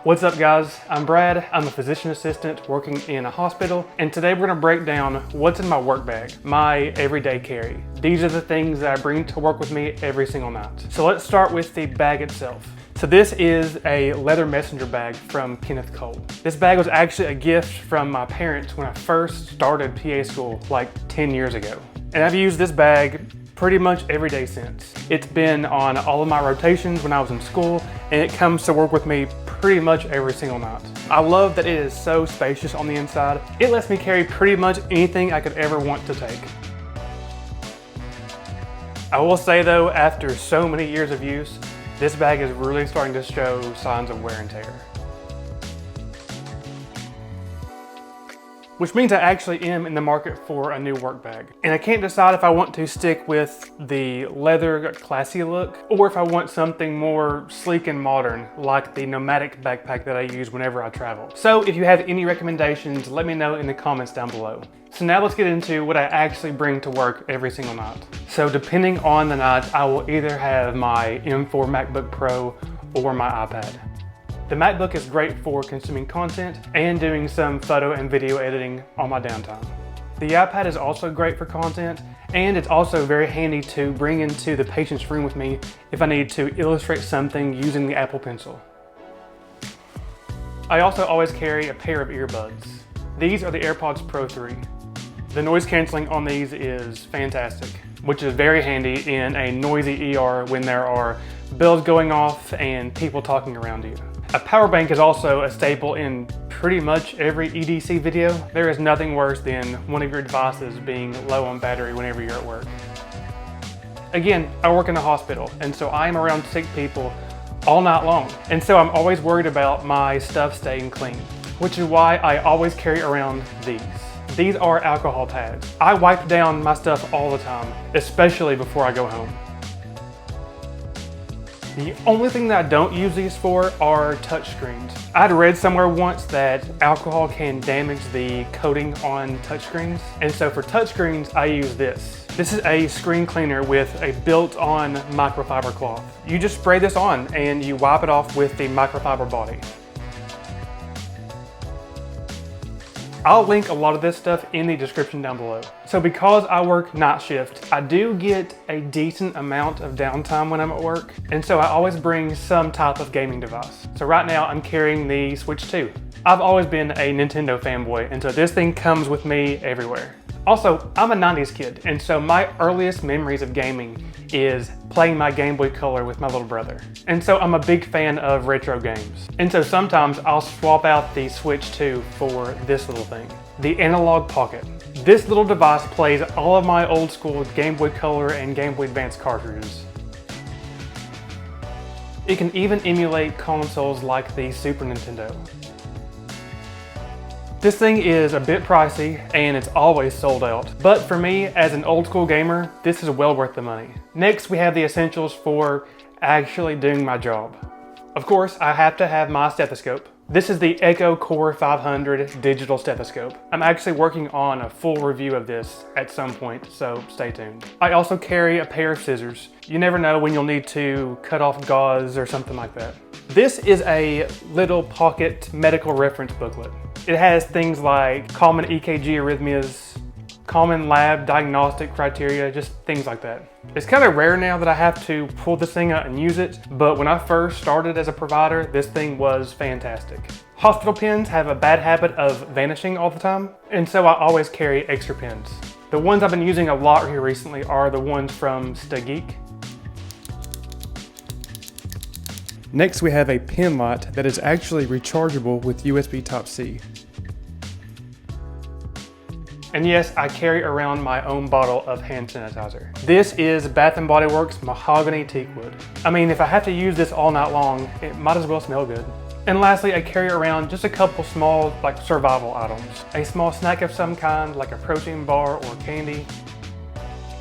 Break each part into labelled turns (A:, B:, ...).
A: What's up guys, I'm Brad. I'm a physician assistant working in a hospital, and today we're gonna break down what's in my work bag, my everyday carry. These are the things that I bring to work with me every single night. So let's start with the bag itself. So this is a leather messenger bag from Kenneth Cole. This bag was actually a gift from my parents when I first started PA school like 10 years ago. And I've used this bag pretty much every day since. It's been on all of my rotations when I was in school, and it comes to work with me pretty much every single night. I love that it is so spacious on the inside. It lets me carry pretty much anything I could ever want to take. I will say though, after so many years of use, this bag is really starting to show signs of wear and tear. Which means I actually am in the market for a new work bag. And I can't decide if I want to stick with the leather classy look or if I want something more sleek and modern like the nomadic backpack that I use whenever I travel. So if you have any recommendations, let me know in the comments down below. So now let's get into what I actually bring to work every single night. So depending on the night, I will either have my M4 MacBook Pro or my iPad. The MacBook is great for consuming content and doing some photo and video editing on my downtime. The iPad is also great for content, and it's also very handy to bring into the patient's room with me if I need to illustrate something using the Apple Pencil. I also always carry a pair of earbuds. These are the AirPods Pro 3. The noise canceling on these is fantastic, which is very handy in a noisy ER when there are bells going off and people talking around you. A power bank is also a staple in pretty much every EDC video. There is nothing worse than one of your devices being low on battery whenever you're at work. Again, I work in a hospital, and so I am around sick people all night long. And so I'm always worried about my stuff staying clean, which is why I always carry around these. These are alcohol pads. I wipe down my stuff all the time, especially before I go home. The only thing that I don't use these for are touchscreens. I'd read somewhere once that alcohol can damage the coating on touchscreens, and so for touchscreens I use this. This is a screen cleaner with a built-on microfiber cloth. You just spray this on and you wipe it off with the microfiber body. I'll link a lot of this stuff in the description down below. So because I work night shift, I do get a decent amount of downtime when I'm at work, and so I always bring some type of gaming device. So right now I'm carrying the Switch 2. I've always been a Nintendo fanboy, and so this thing comes with me everywhere. Also, I'm a 90s kid, and so my earliest memories of gaming is playing my Game Boy Color with my little brother. And so I'm a big fan of retro games. And so sometimes I'll swap out the Switch 2 for this little thing, the Analog Pocket. This little device plays all of my old school Game Boy Color and Game Boy Advance cartridges. It can even emulate consoles like the Super Nintendo. This thing is a bit pricey and it's always sold out, but for me as an old school gamer, this is well worth the money. Next we have the essentials for actually doing my job. Of course, I have to have my stethoscope. This is the Echo Core 500 digital stethoscope. I'm actually working on a full review of this at some point, so stay tuned. I also carry a pair of scissors. You never know when you'll need to cut off gauze or something like that. This is a little pocket medical reference booklet. It has things like common EKG arrhythmias, common lab diagnostic criteria, just things like that. It's kind of rare now that I have to pull this thing out and use it, but when I first started as a provider, this thing was fantastic. Hospital pens have a bad habit of vanishing all the time, and so I always carry extra pens. The ones I've been using a lot here recently are the ones from Geek. Next we have a pen light that is actually rechargeable with USB Type-C. And yes, I carry around my own bottle of hand sanitizer. This is Bath&Body Works Mahogany Teakwood. I mean, if I have to use this all night long, it might as well smell good. And lastly, I carry around just a couple small, survival items. A small snack of some kind, like a protein bar or candy.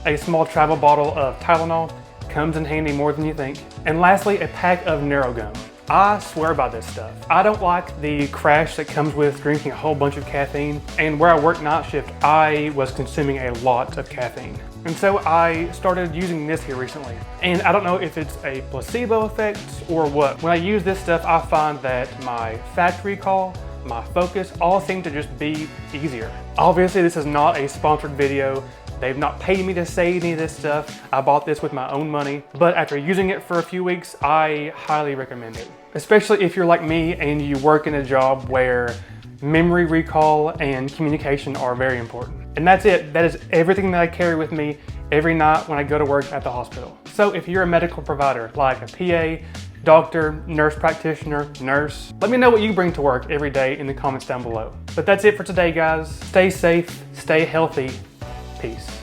A: A small travel bottle of Tylenol. Comes in handy more than you think. And lastly, a pack of NeuroGum. I swear by this stuff. I don't like the crash that comes with drinking a whole bunch of caffeine, and where I work night shift, I was consuming a lot of caffeine. And so I started using this here recently. And I don't know if it's a placebo effect or what. When I use this stuff, I find that my factory call, my focus, all seem to just be easier. Obviously, this is not a sponsored video. They've not paid me to say any of this stuff. I bought this with my own money, but after using it for a few weeks, I highly recommend it. Especially if you're like me and you work in a job where memory recall and communication are very important. And that's it. That is everything that I carry with me every night when I go to work at the hospital. So if you're a medical provider, like a PA, doctor, nurse practitioner, nurse, let me know what you bring to work every day in the comments down below. But that's it for today, guys. Stay safe, stay healthy. Peace.